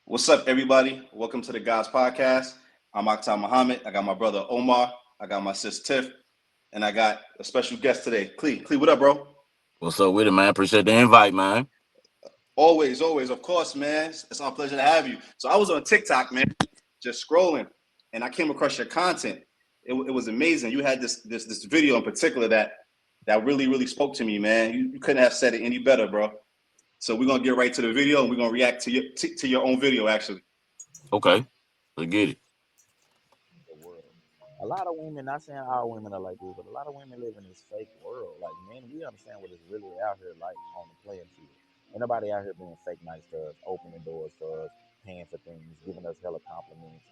What's up, everybody? Welcome to the Guys Podcast. I'm Akhtar Muhammad. I got my brother Omar. I got my sis Tiff, and I got a special guest today, Clee. Clee, what up, bro? What's up with it, man? Appreciate the invite, man. Always, of course, man. It's our pleasure to have you. So I was on TikTok, man, just scrolling, and I came across your content. It was amazing. You had this video in particular that really spoke to me, man. You couldn't have said it any better, bro. So we're gonna get right to the video, and we're gonna react to your own video, actually. Okay, let's get it. The world. A lot of women, not saying all women are like this, but a lot of women live in this fake world. Like, man, we understand what it's really out here like on the playing field. Ain't nobody out here being fake nice to us, opening doors for us, paying for things, giving us hella compliments.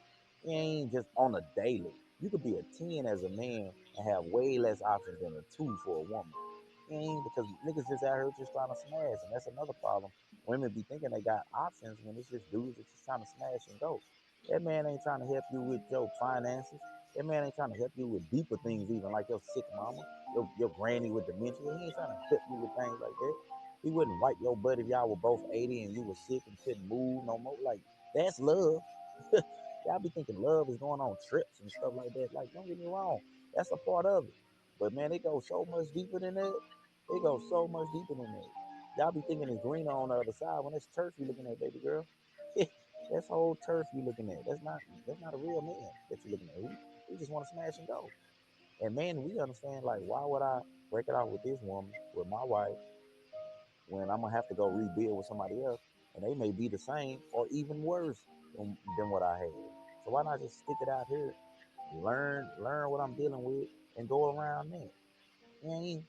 It ain't just on a daily. You could be a 10 as a man and have way less options than a 2 for a woman. It ain't because niggas just out here just trying to smash, and that's another problem. Women be thinking they got options when it's just dudes that just trying to smash and go. That man ain't trying to help you with your finances. That man ain't trying to help you with deeper things, even like your sick mama, your granny with dementia. He ain't trying to help you with things like that. He wouldn't wipe your butt if y'all were both 80 and you were sick and couldn't move no more. Like, that's love. Y'all be thinking love is going on trips and stuff like that. Like, don't get me wrong, that's a part of it. But man, it goes so much deeper than that. It goes so much deeper than that. Y'all be thinking it's greener on the other side when it's turf you looking at, baby girl. That's whole turf you looking at. That's not a real man that you looking at. He just want to smash and go. And man, we understand like why would I break it off with this woman, with my wife, when I'm gonna have to go rebuild with somebody else, and they may be the same or even worse than what I had. So why not just stick it out here, learn what I'm dealing with, and go around that. You know what I mean?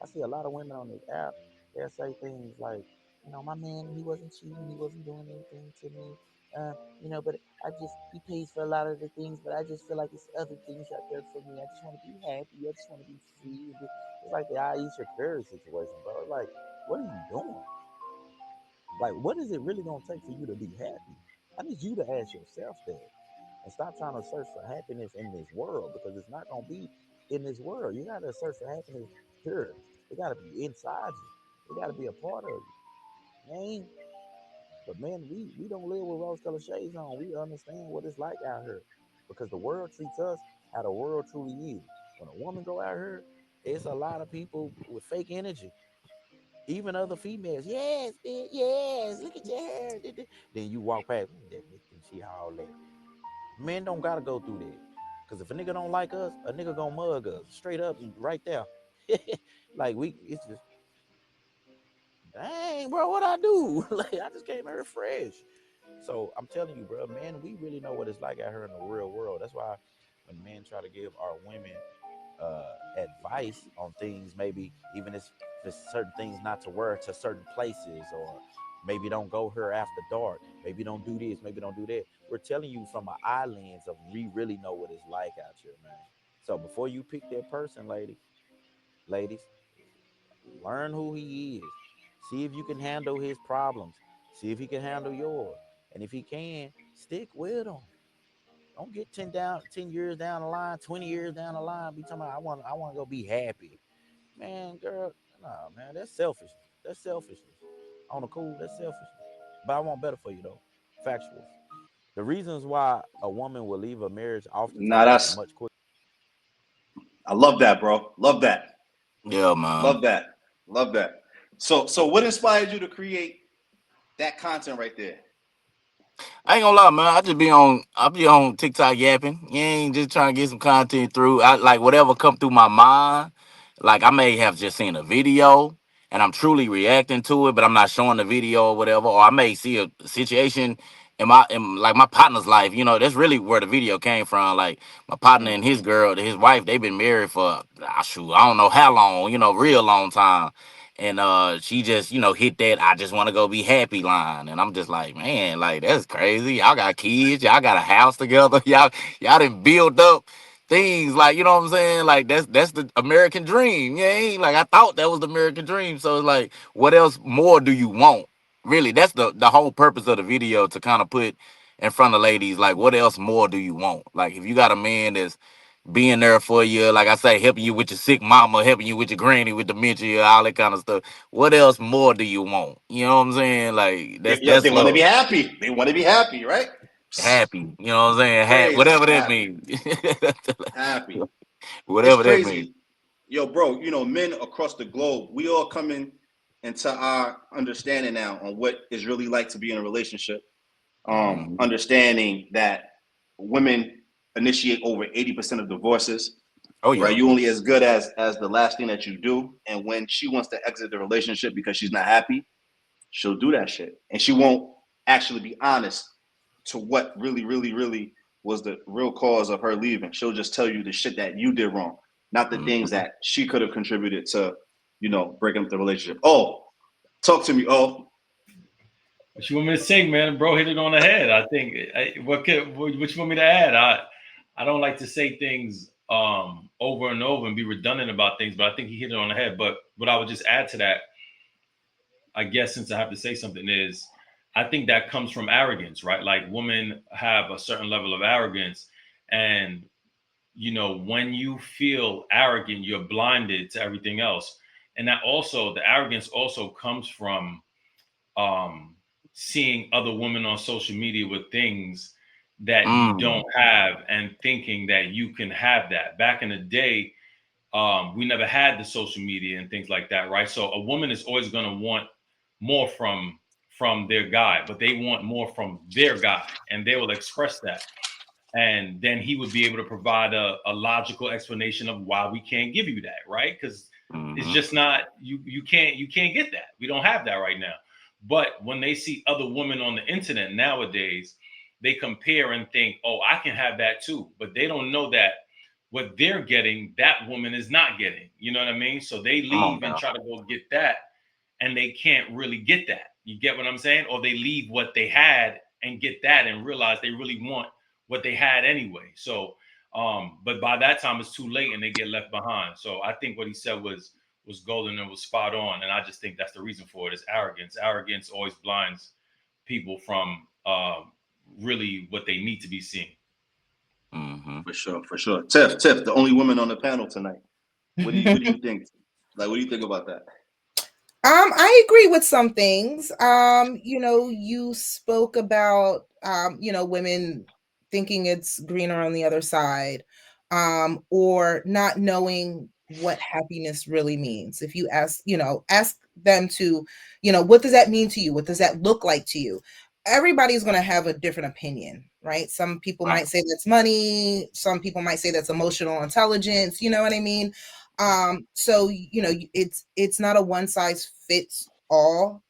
I see a lot of women on this app. They'll say things like, my man, he wasn't cheating, he wasn't doing anything to me. But I just he pays for a lot of the things, but I just feel like it's other things out there for me. I just want to be happy. I just want to be free. It's like the Aisha Curry situation, bro. Like, what are you doing? Like, what is it really gonna take for you to be happy? I need you to ask yourself that and stop trying to search for happiness in this world because it's not gonna be in this world. You gotta search for happiness here. It gotta be inside you. It gotta be a part of you. Man, but man, we don't live with rose colored shades on. We understand what it's like out here. Because the world treats us how the world truly is. When a woman go out here, it's a lot of people with fake energy. Even other females, yes, bitch, yes, look at your hair. Then you walk past, that bitch think she all that. Men don't gotta go through that. Cause if a nigga don't like us, a nigga gonna mug us straight up right there. Like it's just, dang, bro, what I do? Like I just came here fresh. So I'm telling you, bro, man, we really know what it's like out here in the real world. That's why when men try to give our women advice on things, maybe even if there's certain things not to wear to certain places, or maybe don't go here after dark, maybe don't do this, maybe don't do that. We're telling you from an eye lens of we really know what it's like out here, man. So before you pick that person, ladies, learn who he is. See if you can handle his problems. See if he can handle yours. And if he can, stick with him. Don't get 10 years down the line, 20 years down the line, be talking about I want to go be happy. Man, girl, nah, man, that's selfishness. That's selfishness. On the cool, that's selfishness. But I want better for you though. Factual. The reasons why a woman will leave a marriage Nah, oftentimes that's much quicker. I love that, bro. Love that. Yeah, man. Love that. Love that. So what inspired you to create that content right there? I ain't gonna lie, man. I be on TikTok yapping. You ain't just trying to get some content through. I like whatever come through my mind. Like I may have just seen a video and I'm truly reacting to it, but I'm not showing the video or whatever. Or I may see a situation in like my partner's life. That's really where the video came from. Like my partner and his girl, his wife, they've been married for shoot, I don't know how long. Real long time. And she just, hit that I just want to go be happy line. And I'm just like, man, like that's crazy. Y'all got kids, y'all got a house together, y'all didn't build up things like what I'm saying? Like that's the American dream. Yeah, ain't like I thought that was the American dream. So it's like, what else more do you want? Really, that's the whole purpose of the video to kind of put in front of ladies, like what else more do you want? Like if you got a man that's being there for you, like I say, helping you with your sick mama, helping you with your granny with dementia, all that kind of stuff. What else more do you want? You know what I'm saying? Like Yes, that's they want to be love. happy. They want to be happy, right? Happy. You know what I'm saying? Crazy. Whatever that Happy. means. Happy. It's Whatever that means. crazy. Yo, bro, men across the globe, we all coming into our understanding now on what it's really like to be in a relationship. Mhm. Understanding that women initiate over 80% of divorces, Oh right? yeah. You only as good as the last thing that you do. And when she wants to exit the relationship because she's not happy, she'll do that shit. And she won't actually be honest to what really, really, really was the real cause of her leaving. She'll just tell you the shit that you did wrong, not the things Mhm. that she could have contributed to, breaking up the relationship. Oh, talk to me. Oh, What you want me to say, man? Bro, hit it on the head. I think. What you want me to add? I don't like to say things over and over and be redundant about things, but I think he hit it on the head. But what I would just add to that, I guess, since I have to say something, is I think that comes from arrogance, right? Like women have a certain level of arrogance, and when you feel arrogant, you're blinded to everything else, and that also the arrogance also comes from um, seeing other women on social media with things that you don't Mm. have and thinking that you can have that. Back in the day, we never had the social media and things like that, right? So a woman is always going to want more from their guy, but they want more from their guy, and they will express that. And then he would be able to provide a logical explanation of why we can't give you that, right? Because it's Mhm. just not you can't get that. We don't have that right now. But when they see other women on the internet nowadays, they compare and think, oh, I can have that too. But they don't know that what they're getting, that woman is not getting. You know what I mean? So they Come on leave and now. try to go get that, and they can't really get that. You get what I'm saying? Or they leave what they had and get that and realize they really want what they had anyway. So, but by that time it's too late and they get left behind. So I think what he said was golden and was spot on. And I just think that's the reason for it is arrogance. Arrogance always blinds people from really what they need to be seeing. Mhm. for sure, for sure. Tiff, the only woman on the panel tonight. What do you think? Like, what do you think about that? I agree with some things. You spoke about women thinking it's greener on the other side, or not knowing what happiness really means. If you ask them to, what does that mean to you? What does that look like to you? Everybody's going to have a different opinion, right? Some people Right. might say that's money, some people might say that's emotional intelligence, you know what I mean? So it's not a one size fits all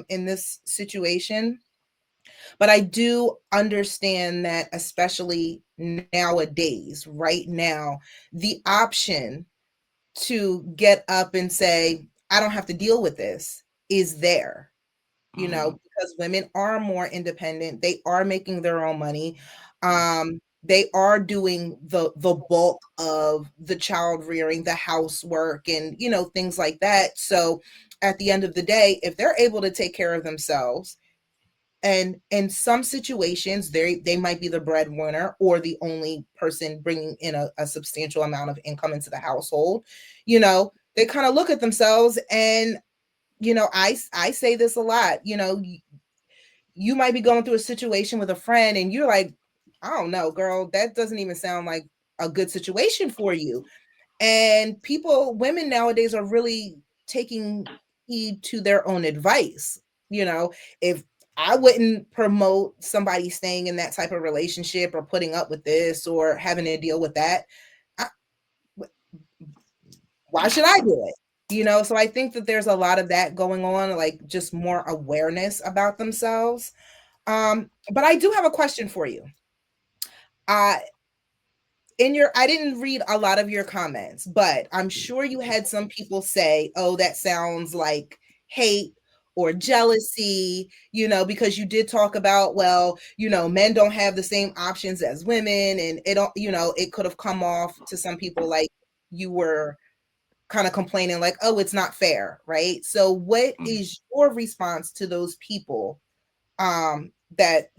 in this situation, but I do understand that, especially nowadays, right now, the option to get up and say, I don't have to deal with this is there, Mhm. because women are more independent. They are making their own money. They are doing the bulk of the child rearing, the housework, and things like that. So at the end of the day, if they're able to take care of themselves, and in some situations they might be the breadwinner or the only person bringing in a substantial amount of income into the household, they kind of look at themselves and I say this a lot, you might be going through a situation with a friend and you're like, I don't know, girl, that doesn't even sound like a good situation for you. And women nowadays are really taking heed to their own advice. If I wouldn't promote somebody staying in that type of relationship or putting up with this or having to deal with that, I, why should I do it? So I think that there's a lot of that going on, like just more awareness about themselves. But I do have a question for you. Uh I didn't read a lot of your comments, but I'm sure you had some people say, "Oh, that sounds like hate or jealousy," because you did talk about, well, men don't have the same options as women, and it could have come off to some people like you were kind of complaining like, "Oh, it's not fair," right? So what Mhm. is your response to those people that,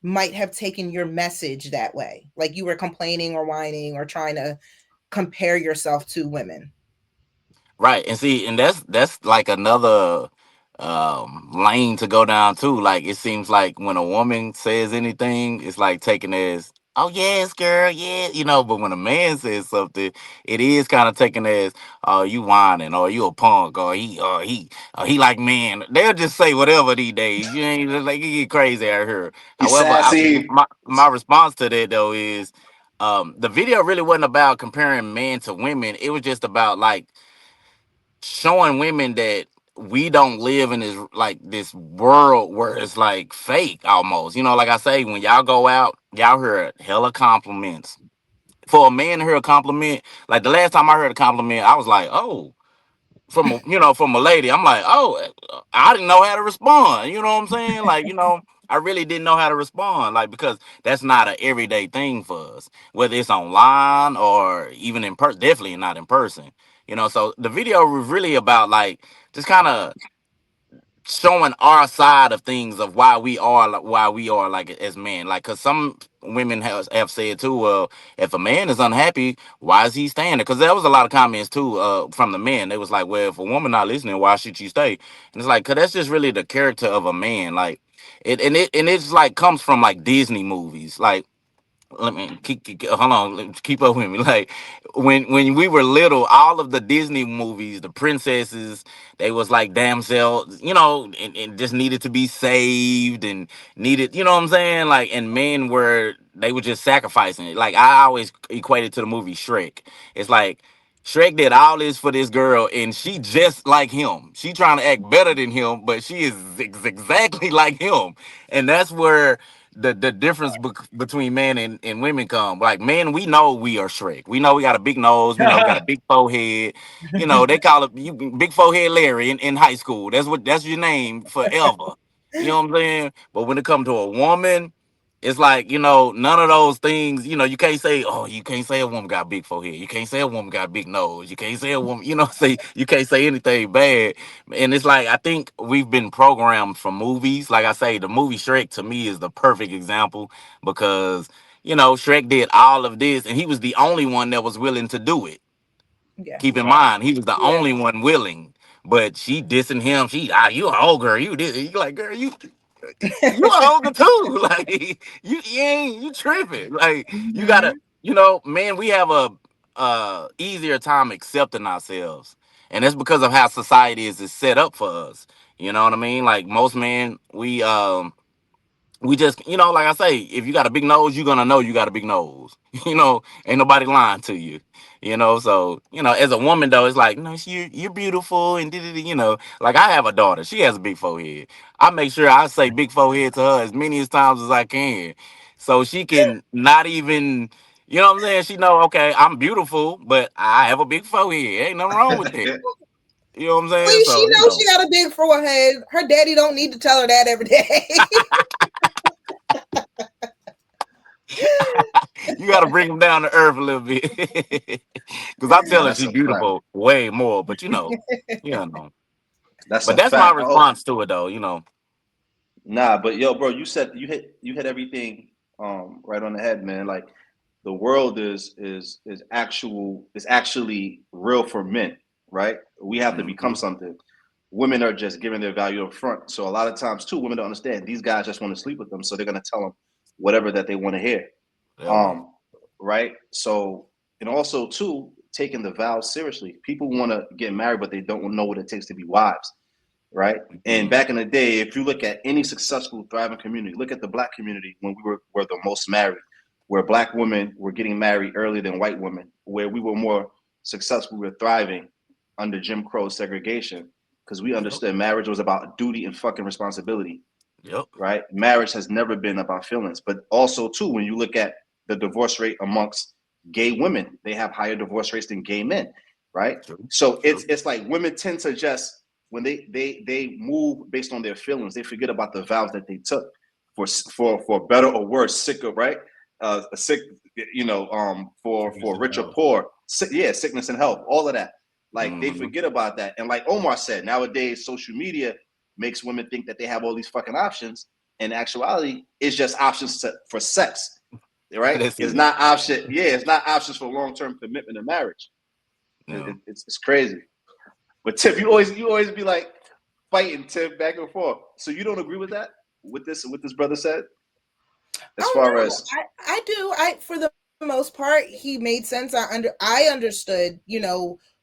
might have taken your message that way. Like you were complaining or whining or trying to compare yourself to women. Right. And see, and that's like another lane to go down too. Like it seems like when a woman says anything, it's like taken as, oh yes, girl, yeah, you know, but when a man says something, it is kind of taken as, oh, you whining, or you a punk, or he like man. They'll just say whatever these days. You ain't like you get crazy out here. He's However, sassy. my response to that though is the video really wasn't about comparing men to women. It was just about like showing women that we don't live in this like this world where it's like fake almost. You know, like I say, when y'all go out, y'all hear hella compliments. For a man to hear a compliment, like the last time I heard a compliment, I was like, oh, from a lady, I'm like, oh, I didn't know how to respond. You know what I'm saying? Like, I really didn't know how to respond, like because that's not an everyday thing for us, whether it's online or even in person. Definitely not in person. So the video was really about like just kind of showing our side of things of why we are like as men, like because some women have said too, well, if a man is unhappy, why is he staying there? Because there was a lot of comments too from the men. They was like, well, if a woman not listening, why should she stay? And it's like, because that's just really the character of a man, like it's like comes from like Disney movies. Like, let me hold on, keep up with me. Like when we were little, all of the Disney movies, the princesses, they was like damsel, and just needed to be saved and needed, you know what I'm saying? Like, and men were, they were just sacrificing it. Like I always equated to the movie Shrek. It's like Shrek did all this for this girl, and she just like him. She trying to act better than him, but she is exactly like him, and that's where the difference between men and women come. Like men, we know we are Shrek. We know we got a big nose. We know we got a big forehead. They call it you big forehead Larry in high school. That's your name forever. You know what I'm saying? But when it comes to a woman, it's like, none of those things, you can't say a woman got a big forehead. You can't say a woman got a big nose. You can't say a woman, say you can't say anything bad. And it's like, I think we've been programmed from movies. Like I say, the movie Shrek to me is the perfect example because, Shrek did all of this and he was the only one that was willing to do it. Yeah. Keep in Right. mind, he was the Yeah. only one willing. But she dissing him. You a old girl. You did. You like, girl, you a ogre too. Like you tripping. Like you gotta, Mhm. man, we have a easier time accepting ourselves. And that's because of how society is set up for us. You know what I mean? Like most men, we just, like I say, if you got a big nose, you're gonna know you got a big nose. Ain't nobody lying to you. So as a woman though, it's like, no, you're beautiful and like I have a daughter. She has a big forehead. I make sure I say big forehead to her as many as times as I can, so she can not even. You know what I'm saying? She know, okay, I'm beautiful, but I have a big forehead. Ain't nothing wrong with that. You know what I'm At saying? least she So knows she got a big forehead. Her daddy don't need to tell her that every day. you got to bring them down to earth a little bit. Because I tell Nah, her that's she's a fact. beautiful way more, but you know. That's But a that's my fact. Oh, response to it, though. nah, but yo, bro, you said you hit everything right on the head, man. Like the world is actually real for men, right? We have to become Hmm. something. Women are just giving their value up front. So a lot of times too, women don't understand these guys just want to sleep with them, so they're gonna tell them whatever that they want to hear. Ever. Um, right? So and also too, taking the vows seriously. People want to get married, but they don't know what it takes to be wives, right? And Mhm. back in the day, if you look at any successful, thriving community, look at the black community when we were the most married, where black women were getting married earlier than white women, where we were more successful, we were thriving under Jim Crow segregation because we Yep. understood marriage was about duty and fucking responsibility, Yep. right? Marriage has never been about feelings. But also, too, when you look at the divorce rate amongst gay women, they have higher divorce rates than gay men, right? True. So it's True. it's like women tend to just when they move based on their feelings, they forget about the vows that they took for better or worse, sick or right, sick, for Sickness and rich or health. poor, yeah, sickness and health, all of that. Like they Hmm. forget about that, and like Omar said, nowadays social media makes women think that they have all these fucking options, in actuality, it's just options for sex, right? That's It's it. not option. Yeah, it's not options for long-term commitment to marriage. No. It's crazy. But Tip, you always be like fighting Tip back and forth. So you don't agree with that? With this brother said? As Oh far no, as I do. I for the most part, he made sense. I understood,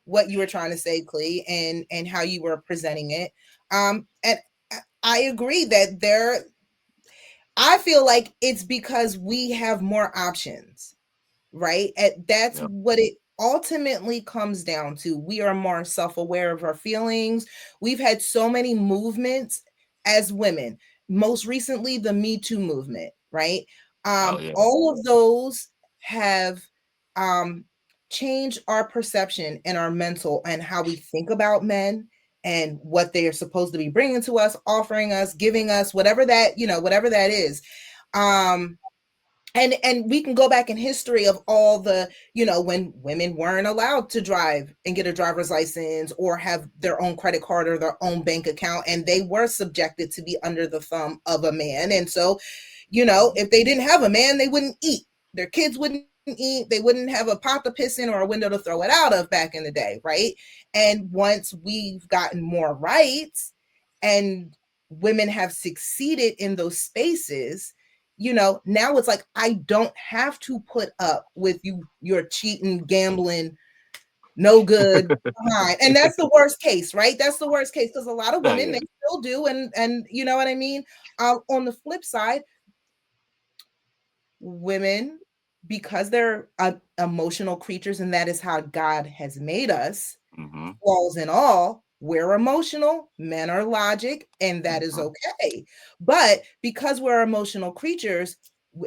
what you were trying to say, Clee, and how you were presenting it. And I agree that I feel like it's because we have more options, right? And that's Yep. what it ultimately comes down to. We are more self-aware of our feelings. We've had so many movements as women. Most recently, the Me Too movement, right? Oh yeah. All of those have um, changed our perception and our mental and how we think about men and what they are supposed to be bringing to us, offering us, giving us, whatever that, whatever that is. And we can go back in history of all the, when women weren't allowed to drive and get a driver's license or have their own credit card or their own bank account, and they were subjected to be under the thumb of a man. And so, if they didn't have a man, they wouldn't eat. Their kids wouldn't eat. They wouldn't have a pot to piss in or a window to throw it out of back in the day, right? And once we've gotten more rights and women have succeeded in those spaces, now it's like I don't have to put up with you're cheating, gambling, no good behind. And that's the worst case, right? That's the worst case, because a lot of Oh, women, yeah. they still do, and you know what I mean. On the flip side, women, because they're emotional creatures, and that is how God has made us, Mm-hmm. flaws and all, we're emotional, men are logic, and that is Mhm. okay. But because we're emotional creatures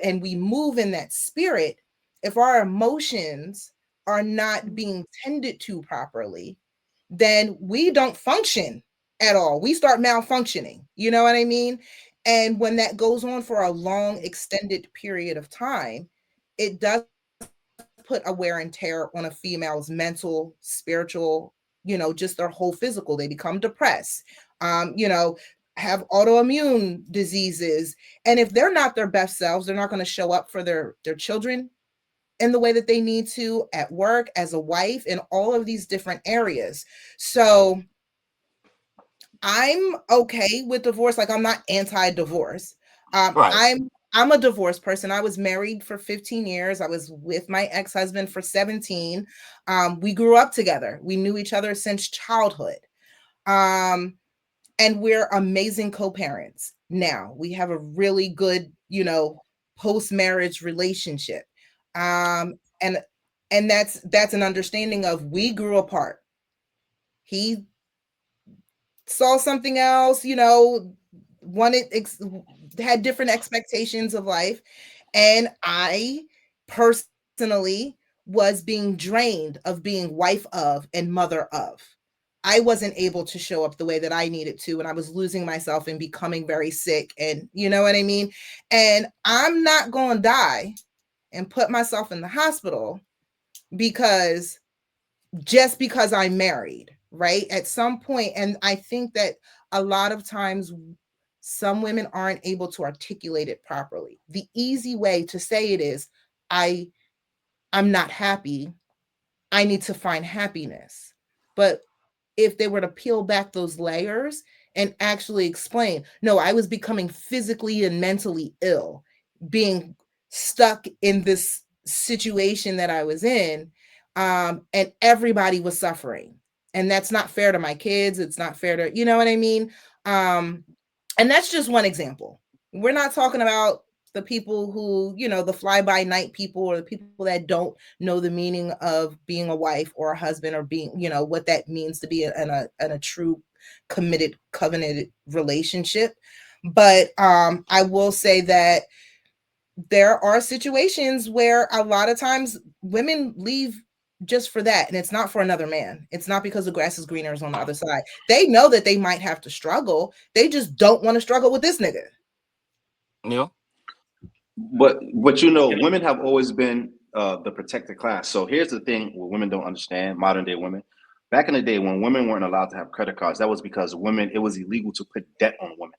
and we move in that spirit, if our emotions are not being tended to properly, then we don't function at all. We start malfunctioning. You know what I mean? And when that goes on for a long, extended period of time, it does put a wear and tear on a female's mental, spiritual, just their whole physical. They become depressed, have autoimmune diseases. And if they're not their best selves, they're not going to show up for their children in the way that they need to at work, as a wife, in all of these different areas. So I'm okay with divorce. Like, I'm not anti-divorce. Right. I'm a divorced person. I was married for 15 years. I was with my ex-husband for 17. We grew up together. We knew each other since childhood. And we're amazing co-parents. Now we have a really good, post-marriage relationship. And that's an understanding of, we grew apart. He saw something else, had different expectations of life. And I personally was being drained of being wife of and mother of. I wasn't able to show up the way that I needed to, and I was losing myself and becoming very sick. And you know what I mean? And I'm not going to die and put myself in the hospital because I'm married, right? At some point, and I think that a lot of times some women aren't able to articulate it properly. The easy way to say it is, I'm not happy. I need to find happiness. But if they were to peel back those layers and actually explain, no, I was becoming physically and mentally ill, being stuck in this situation that I was in, and everybody was suffering. And that's not fair to my kids. It's not fair to, you know what I mean? And that's just one example. We're not talking about the people who, the fly by night people, or the people that don't know the meaning of being a wife or a husband, or being, what that means to be in a true committed covenanted relationship. But I will say that there are situations where a lot of times women leave just for that, and it's not for another man. It's not because the grass is greener on the other side. They know that they might have to struggle. They just don't want to struggle with this nigga. Yeah. But women have always been the protected class. So here's the thing: what women don't understand, modern day women. Back in the day, when women weren't allowed to have credit cards, that was because it was illegal to put debt on women.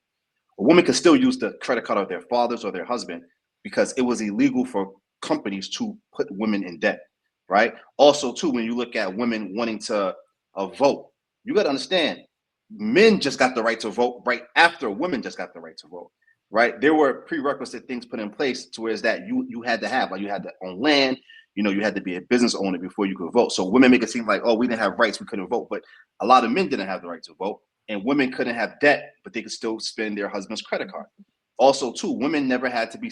A woman could still use the credit card of their fathers or their husband because it was illegal for companies to put women in debt, right? Also, too, when you look at women wanting to vote, you got to understand, men just got the right to vote right after women just got the right to vote, right? There were prerequisite things put in place to where is that you had to have, like you had to own land, you had to be a business owner before you could vote. So women make it seem like, oh, we didn't have rights, we couldn't vote, but a lot of men didn't have the right to vote, and women couldn't have debt, but they could still spend their husband's credit card. Also, too, women never had to be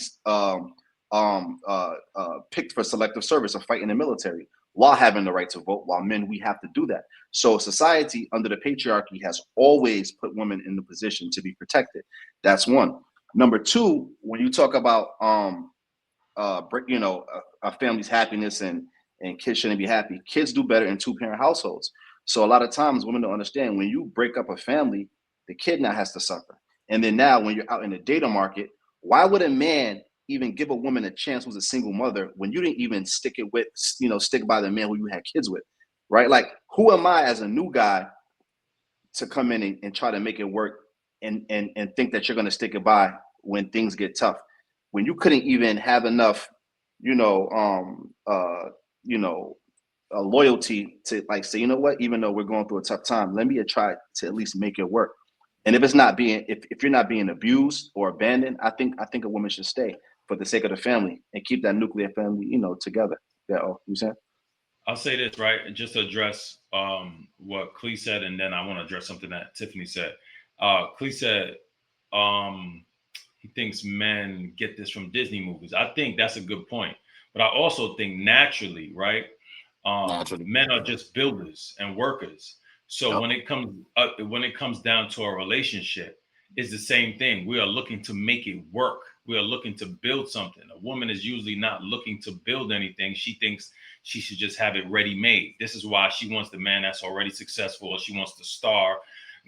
picked for selective service or fight in the military while having the right to vote, while men, we have to do that. So society under the patriarchy has always put women in the position to be protected. That's one. Number two, when you talk about a family's happiness and kids shouldn't be happy, kids do better in two-parent households. So a lot of times women don't understand, when you break up a family, the kid now has to suffer. And then now when you're out in the data market, why would a man even give a woman a chance who's a single mother when you didn't even stick by the man who you had kids with, right? Like, who am I as a new guy to come in and try to make it work and think that you're going to stick it by when things get tough, when you couldn't even have enough, loyalty to like say, you know what, even though we're going through a tough time, let me try to at least make it work. And if you're not being abused or abandoned, I think a woman should stay for the sake of the family and keep that nuclear family, together. Yeah, you saying? I'll say this, right? Just to address what Clee said, and then I want to address something that Tiffany said. Clee said he thinks men get this from Disney movies. I think that's a good point. But I also think naturally, right? Men are just builders and workers. So when it comes down to a relationship, it's the same thing. We are looking to make it work. We are looking to build something. A woman is usually not looking to build anything. She thinks she should just have it ready made. This is why she wants the man that's already successful, or she wants to star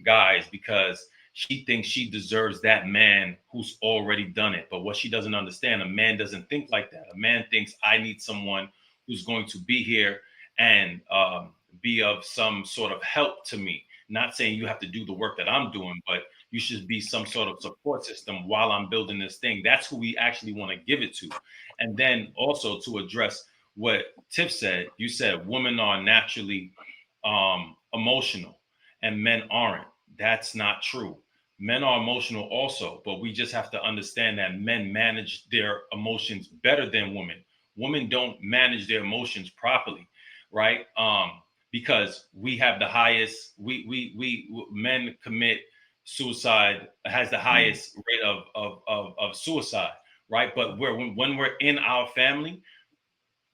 guys, because she thinks she deserves that man who's already done it. But what she doesn't understand, a man doesn't think like that. A man thinks, I need someone who's going to be here and be of some sort of help to me. Not saying you have to do the work that I'm doing, but you should be some sort of support system while I'm building this thing. That's who we actually want to give it to. And then also to address what Tiff said, you said women are naturally emotional and men aren't. That's not true. Men are emotional also, but we just have to understand that men manage their emotions better than women. Women don't manage their emotions properly, right? Because we have the highest, men commit suicide, has the highest rate of suicide, right? But when we're in our family,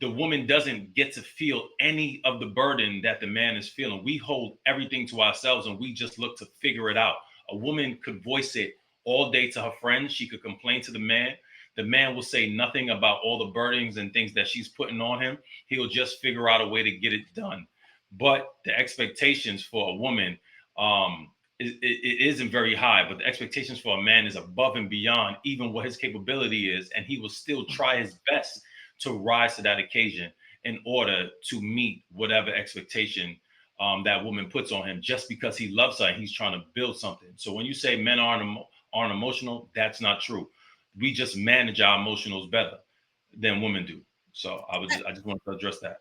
the woman doesn't get to feel any of the burden that the man is feeling. We hold everything to ourselves and we just look to figure it out. A woman could voice it all day to her friends. She could complain to the man. The man will say nothing about all the burdens and things that she's putting on him. He'll just figure out a way to get it done. But the expectations for a woman, it isn't very high, but the expectations for a man is above and beyond even what his capability is. And he will still try his best to rise to that occasion in order to meet whatever expectation that woman puts on him, just because he loves her and he's trying to build something. So when you say men aren't emotional, that's not true. We just manage our emotionals better than women do. So I just wanted to address that.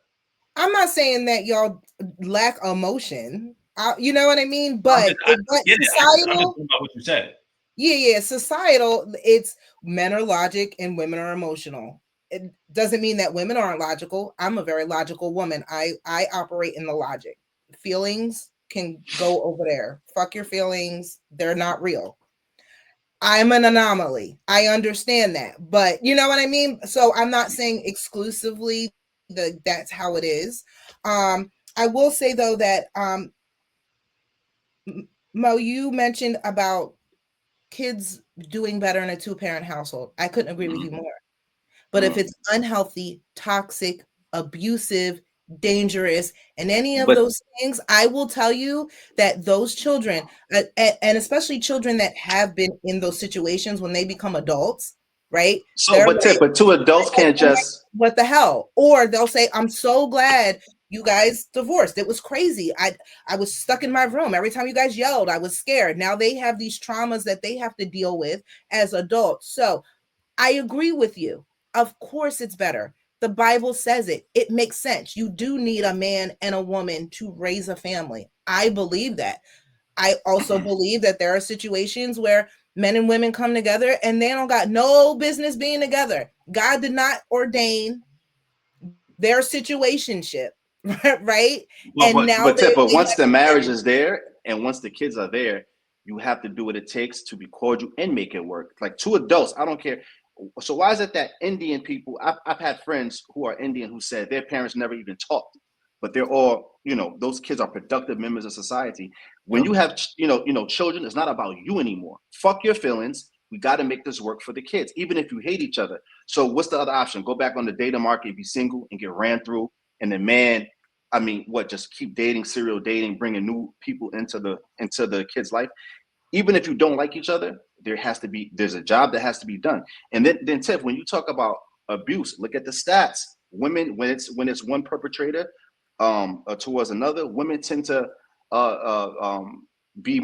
I'm not saying that y'all lack emotion. You know what I mean? But societal, about what you said. Yeah, societal. It's men are logic and women are emotional. It doesn't mean that women aren't logical. I'm a very logical woman. I operate in the logic. Feelings can go over there. Fuck your feelings. They're not real. I'm an anomaly. I understand that. But you know what I mean? So I'm not saying exclusively that's how it is. I will say though that Mo, you mentioned about kids doing better in a two-parent household. I couldn't agree with you more. But if it's unhealthy, toxic, abusive, dangerous, and any of those things, I will tell you that those children, and especially children that have been in those situations when they become adults, right? So, but two adults can't just. What the hell? Or they'll say, I'm so glad you guys divorced. It was crazy. I was stuck in my room. Every time you guys yelled, I was scared. Now they have these traumas that they have to deal with as adults. So I agree with you. Of course it's better. The Bible says it. It makes sense. You do need a man and a woman to raise a family. I believe that. I also believe that there are situations where men and women come together and they don't got no business being together. God did not ordain their situationship, right? Well, And now but they once have the marriage kids. is there and once the kids are there, you have to do what it takes to be cordial and make it work. Like two adults, I don't care. So why is it that Indian people? I've had friends who are Indian who said their parents never even talked, but they're all, those kids are productive members of society. When you have children, it's not about you anymore. Fuck your feelings. We got to make this work for the kids, even if you hate each other. So what's the other option? Go back on the data market, be single, and get ran through, and the man, I mean, what? Just keep dating, serial dating, bringing new people into the kid's life. Even if you don't like each other, there's a job that has to be done. And then Tiff, when you talk about abuse, look at the stats. Women, when it's one perpetrator towards another, women tend to be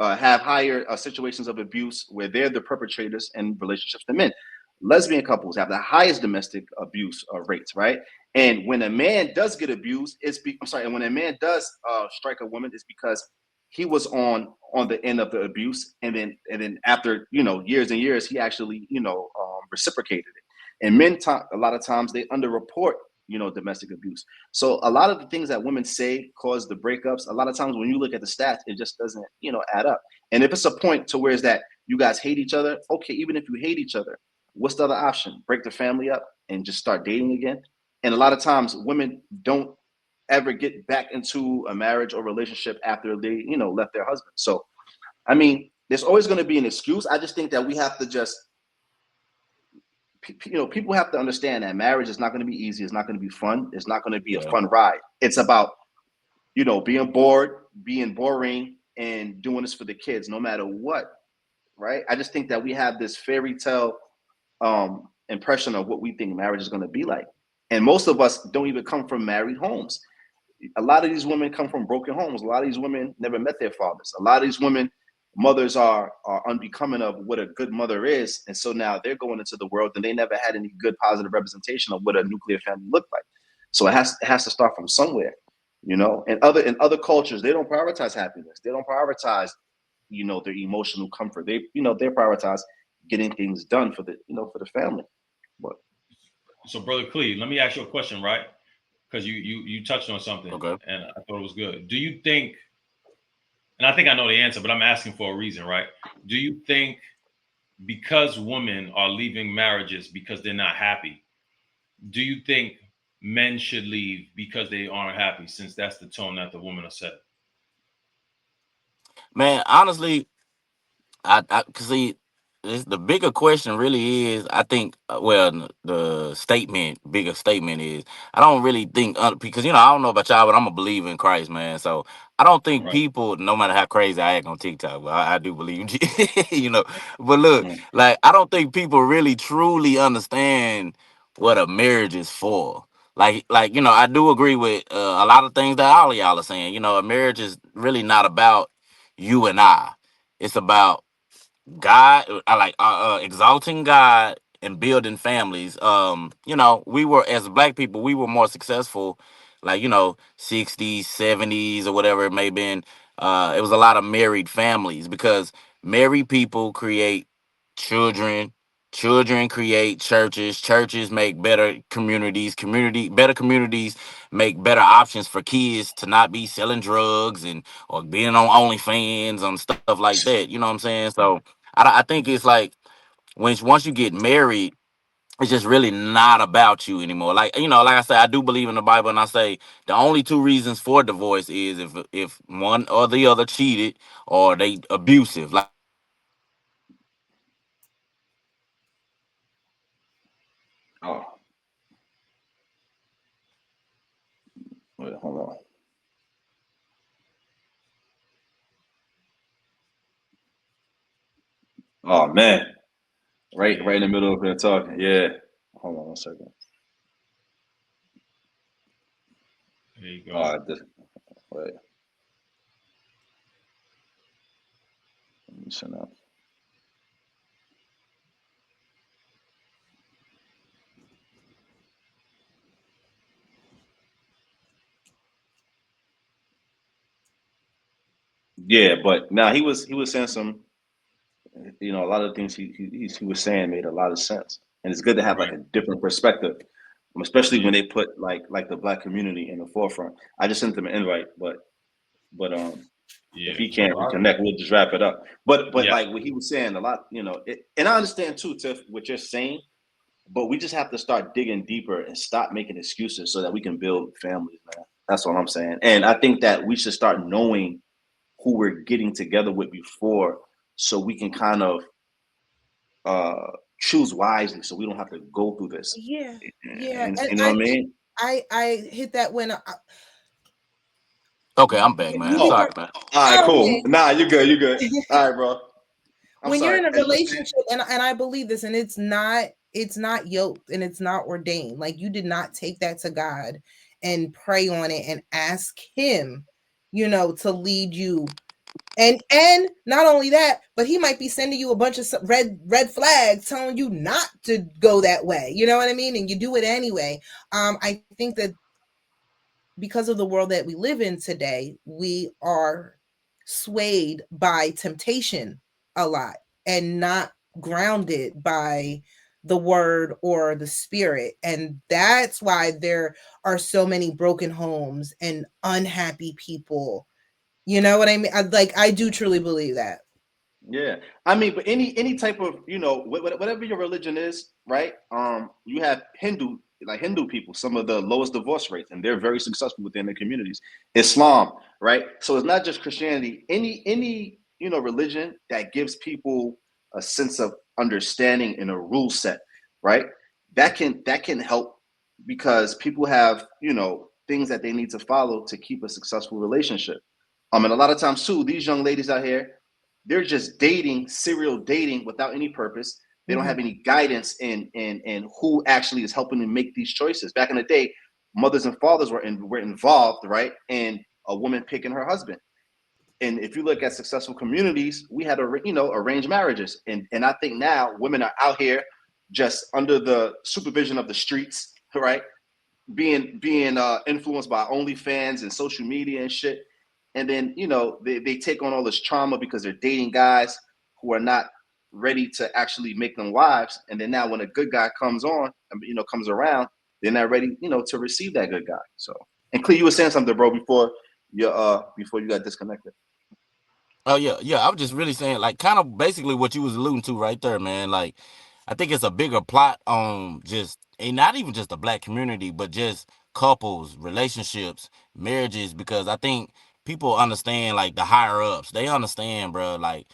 have higher situations of abuse where they're the perpetrators in relationships to men. Lesbian couples have the highest domestic abuse rates, right? And when a man does get abused, and when a man does strike a woman, it's because he was on the end of the abuse, and then after years and years, he actually reciprocated it. And men a lot of times they underreport domestic abuse. So a lot of the things that women say cause the breakups. A lot of times when you look at the stats, it just doesn't add up. And if it's a point to where is that you guys hate each other, okay, even if you hate each other, what's the other option? Break the family up and just start dating again. And a lot of times women don't ever get back into a marriage or relationship after they left their husband. So I mean, there's always going to be an excuse. I just think that we have to just people have to understand that marriage is not going to be easy. It's not going to be fun. It's not going to be a fun ride. It's about being bored, being boring, and doing this for the kids no matter what, right? I just think that we have this fairy tale impression of what we think marriage is going to be like, and most of us don't even come from married homes. A lot of these women come from broken homes. A lot of these women never met their fathers. A lot of these women mothers are unbecoming of what a good mother is, and so now they're going into the world and they never had any good positive representation of what a nuclear family looked like. So it has to start from somewhere. And other cultures, they don't prioritize happiness. They don't prioritize their emotional comfort. They prioritize getting things done for the family. But So, Brother Clee, let me ask you a question, right? Because you touched on something, Okay. and I thought it was good. Do you think, and I think I know the answer, but I'm asking for a reason, right? Do you think because women are leaving marriages because they're not happy, do you think men should leave because they aren't happy, since that's the tone that the women are setting? Man, honestly, I cause see, the bigger question really is, I think, well, the bigger statement is, I don't really think, because I don't know about y'all, but I'm a believer in Christ, man. So I don't think Right. people, no matter how crazy I act on TikTok, but I do believe in Jesus, But look, mm, like, I don't think people really truly understand what a marriage is for. I do agree with a lot of things that all of y'all are saying. A marriage is really not about you and I. It's about God. I like exalting God and building families. We were, as black people, we were more successful, like 60s, 70s, or whatever it may have been. It was a lot of married families because married people create children. Children create churches. Churches make better communities. Better communities make better options for kids to not be selling drugs and or being on OnlyFans and stuff like that. You know what I'm saying? So I think it's like once you get married, it's just really not about you anymore. Like I said, I do believe in the Bible, and I say the only two reasons for divorce is if one or the other cheated or they abusive. Like oh, wait, hold on. Oh man, right in the middle of her talking. Yeah. Hold on one second. There you go. Wait. Let me send out. Yeah, but now he was saying some, you know, a lot of things he was saying made a lot of sense, and it's good to have like Right. a different perspective, especially when they put like the black community in the forefront. I just sent him an invite, but if Yeah. he can't Well, reconnect, we'll just wrap it up. But Yeah. like what he was saying, a lot, you know, and I understand too, Tiff, what you're saying, but we just have to start digging deeper and stop making excuses so that we can build families, man. That's what I'm saying, and I think that we should start knowing who we're getting together with before, so we can kind of uh choose wisely, so we don't have to go through this. Yeah, yeah, And and you know what I mean? I hit that when Okay, I'm back, man. you Oh, Sorry, were man. all right, cool. okay. Nah, you're good. You're good. All right, bro. I'm When you're sorry. in a As you were saying, relationship, and I believe this, and it's not yoked and it's not ordained. Like, you did not take that to God and pray on it and ask him, to lead you. And not only that, but he might be sending you a bunch of red flags telling you not to go that way. You know what I mean? And you do it anyway. I think that because of the world that we live in today, we are swayed by temptation a lot and not grounded by the word or the spirit. And that's why there are so many broken homes and unhappy people. You know what I mean? I do truly believe that. yeah. I mean, but any type of, you know, whatever your religion is, right? You have Hindu people, some of the lowest divorce rates, and they're very successful within their communities. Islam, right? So it's not just Christianity. Any you know religion that gives people a sense of understanding and a rule set, right? That can help, because people have, you know, things that they need to follow to keep a successful relationship. And a lot of times too, these young ladies out here, they're just dating, serial dating without any purpose. They don't Mhm. have any guidance in who actually is helping them make these choices. Back in the day, mothers and fathers were involved, right? In a woman picking her husband. And if you look at successful communities, we had arranged marriages, and I think now women are out here just under the supervision of the streets, right? Being influenced by OnlyFans and social media and shit. And then, you know, they take on all this trauma because they're dating guys who are not ready to actually make them wives. And then now when a good guy comes on, comes around, they're not ready, to receive that good guy. So, and Clee, you were saying something, bro, before you got disconnected. Oh yeah, yeah. I was just really saying, like, kind of basically what you was alluding to right there, man. Like, I think it's a bigger plot on just, and not even just the black community, but just couples, relationships, marriages. Because I think people understand, like, the higher ups. They understand, bro. Like,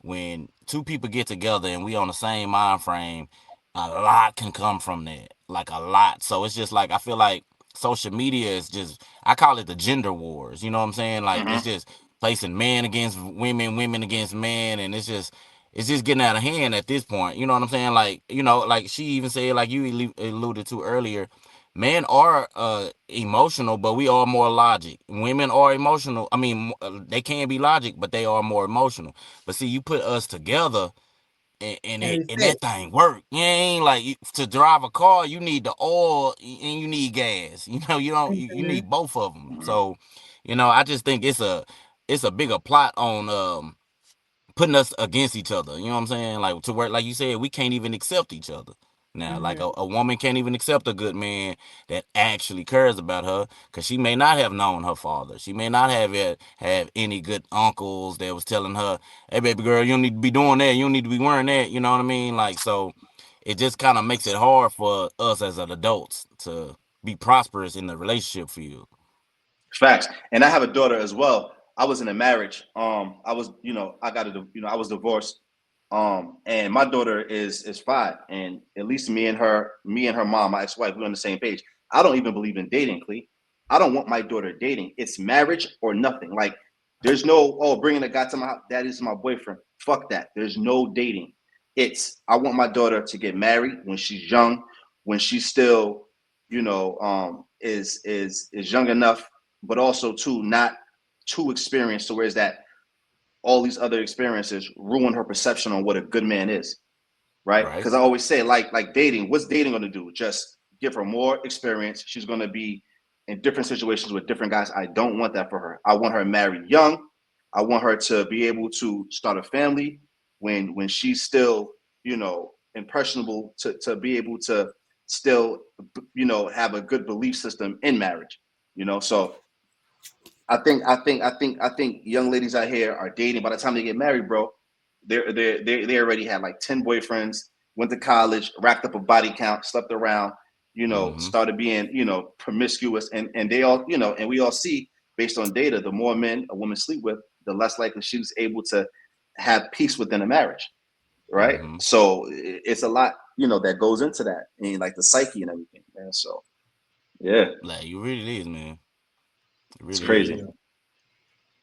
when two people get together and we on the same mind frame, a lot can come from that. Like, a lot. So it's just like, I feel like social media is just, I call it the gender wars. You know what I'm saying? Like, it's Mm-hmm. just placing man against women, women against man, and it's just getting out of hand at this point. You know what I'm saying? Like, like she even said, like you alluded to earlier, men are emotional, but we are more logic. Women are emotional. I mean, they can be logic, but they are more emotional. But see, you put us together, And we and fit. that thing work. You ain't like, to drive a car, you need the oil and you need gas. You don't. You Mhm. need both of them. Mm-hmm. So, I just think it's a bigger plot on putting us against each other. You know what I'm saying? Like, to where, like you said, we can't even accept each other. Now, like, Mhm. a woman can't even accept a good man that actually cares about her, because she may not have known her father. She may not have any good uncles that was telling her, "Hey, baby girl, you don't need to be doing that. You don't need to be wearing that." You know what I mean? Like, so it just kind of makes it hard for us as adults to be prosperous in the relationship field. Facts. And I have a daughter as well. I was in a marriage. I was, I was divorced. And my daughter is 5, and at least me and her mom, my ex-wife, we're on the same page. I don't even believe in dating, Clee. I don't want my daughter dating. It's marriage or nothing. Like, there's no, bringing a guy to my house, that is my boyfriend. Fuck that. There's no dating. I want my daughter to get married when she's young, when she's still is young enough, but also too not too experienced to where is that all these other experiences ruin her perception on what a good man is, right? Right. Because I always say, like dating, what's dating going to do? Just give her more experience. She's going to be in different situations with different guys. I don't want that for her. I want her married young. I want her to be able to start a family when she's still, impressionable to be able to still, have a good belief system in marriage. So I think young ladies out here are dating. By the time they get married, bro, they already had like 10 boyfriends, went to college, racked up a body count, slept around, started being, promiscuous, and they all, and we all see based on data, the more men a woman sleep with, the less likely she's able to have peace within a marriage, right? Mm-hmm. So it's a lot, that goes into that, and like the psyche and everything, man. So yeah, Like it really is, man. It it's really crazy. is.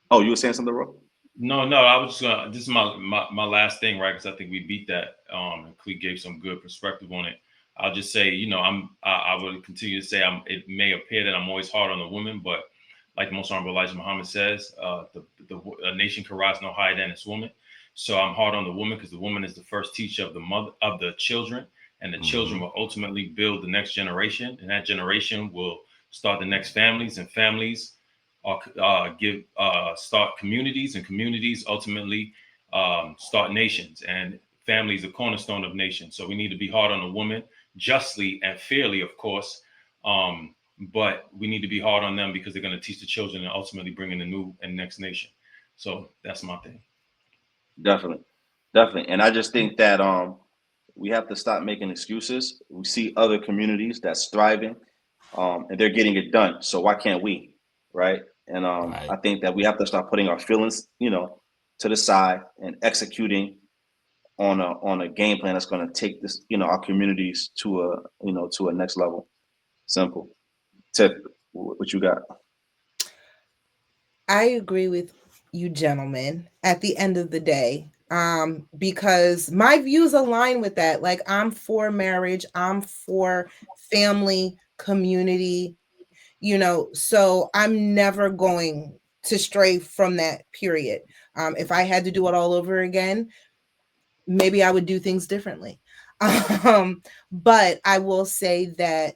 Oh, you were saying something, bro? No, I was just gonna. This is my last thing, right? Because I think we beat that. And Clee gave some good perspective on it. I'll just say, I would continue to say, it may appear that I'm always hard on the woman, but like the Most Honorable Elijah Muhammad says, a nation can rise no higher than its woman. So I'm hard on the woman because the woman is the first teacher of the children, and the children will ultimately build the next generation, and that generation will start the next families, and families start communities, and communities ultimately start nations, and family is the cornerstone of nations. So we need to be hard on the woman, justly and fairly, of course. But we need to be hard on them because they're going to teach the children and ultimately bring in the new and next nation. So that's my thing. Definitely. And I just think that we have to stop making excuses. We see other communities that's thriving, and they're getting it done. So why can't we? Right. And Right. I think that we have to start putting our feelings, to the side and executing on a game plan that's going to take this, our communities to a next level. Simple. Tiff, what you got? I agree with you gentlemen at the end of the day, because my views align with that. Like, I'm for marriage, I'm for family, community, so I'm never going to stray from that, period. If I had to do it all over again, maybe I would do things differently. But I will say that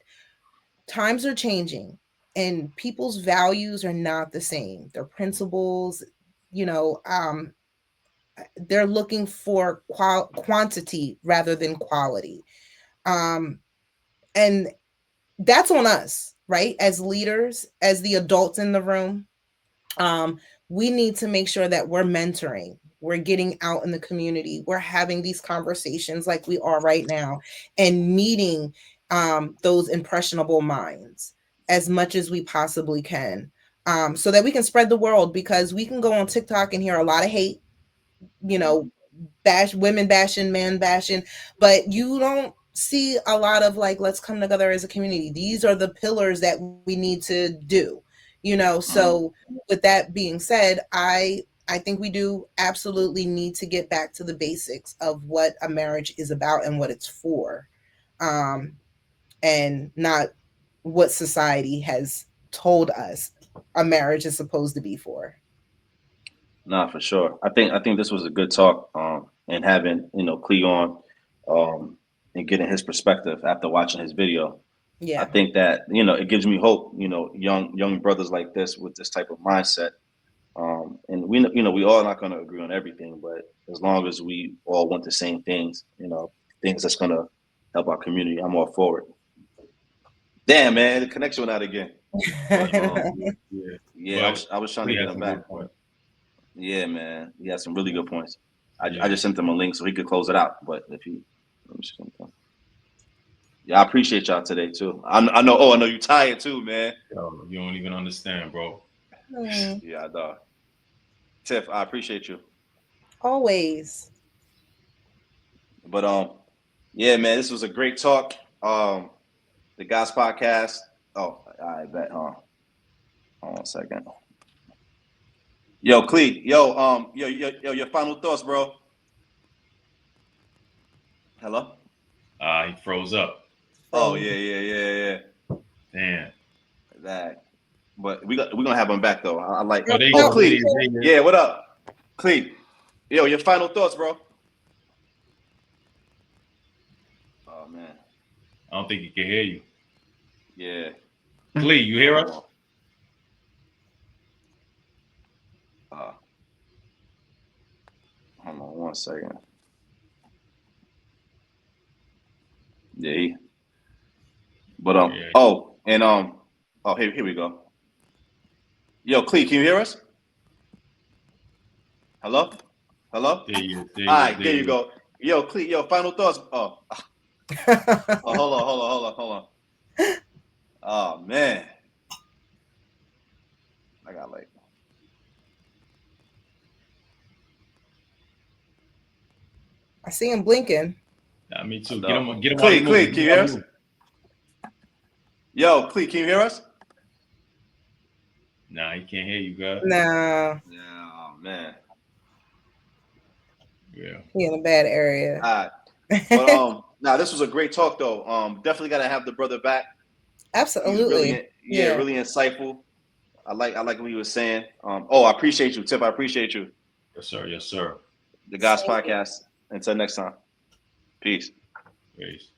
times are changing and people's values are not the same. Their principles, they're looking for quantity rather than quality. And that's on us, right? As leaders, as the adults in the room, we need to make sure that we're mentoring, we're getting out in the community, we're having these conversations like we are right now, and meeting those impressionable minds as much as we possibly can, so that we can spread the world. Because we can go on TikTok and hear a lot of hate, women bashing, man bashing, but you don't see a lot of like, let's come together as a community. These are the pillars that we need to do. So with that being said, I think we do absolutely need to get back to the basics of what a marriage is about and what it's for, and not what society has told us a marriage is supposed to be for. Nah, for sure. I think this was a good talk, and having Cleon, and getting his perspective after watching his video. I Yeah. think that it gives me hope. Young brothers like this with this type of mindset, and we all not going to agree on everything, but as long as we all want the same things, things that's going to help our community, I'm all for it. Damn, man, the connection went out again. But yeah, But I was trying to we get had him some back. good points. Yeah, man, he had some really good points. I Yeah. just sent him a link so he could close it out. But if he, let me see something. Yeah, I appreciate y'all today too. I know. Oh, I know you tired too, man. Yo, you don't even understand, bro. Yeah, I know. Tiff, I appreciate you. Always. But yeah, man, this was a great talk. The Guys Podcast. Oh, I bet. Hold on a second. Yo, Clee. Yo, your final thoughts, bro. Hello. He froze up. Oh yeah. Damn. That, but we're gonna have him back though. I like. Oh, there you Oh, go. Clee. There you go. Yeah, what up, Clee? Yo, your final thoughts, bro? Oh man. I don't think he can hear you. Yeah. Clee, you hear us? Hold on 1 second. Yeah. But Yeah. oh, and oh, here we go. Yo, Clee, can you hear us? Hello? Hello? There you go. All right, there you go. Yo, Clee, yo, final thoughts. Oh, hold on. Oh man. I got like I see him blinking. Nah, me too. I know. Get him Clee, while Clee, he can you moves. hear us? Yo, Clee, can you hear us? Nah, he can't hear you, guys. No, Yeah, oh man. Yeah. he in a bad area. All right. But now this was a great talk though. Definitely gotta have the brother back. He's Absolutely. really, really insightful. I like what he was saying. I appreciate you, Tip. I appreciate you. Yes, sir. Yes, sir. The God's Thank you. Podcast. Until next time. Peace. Peace.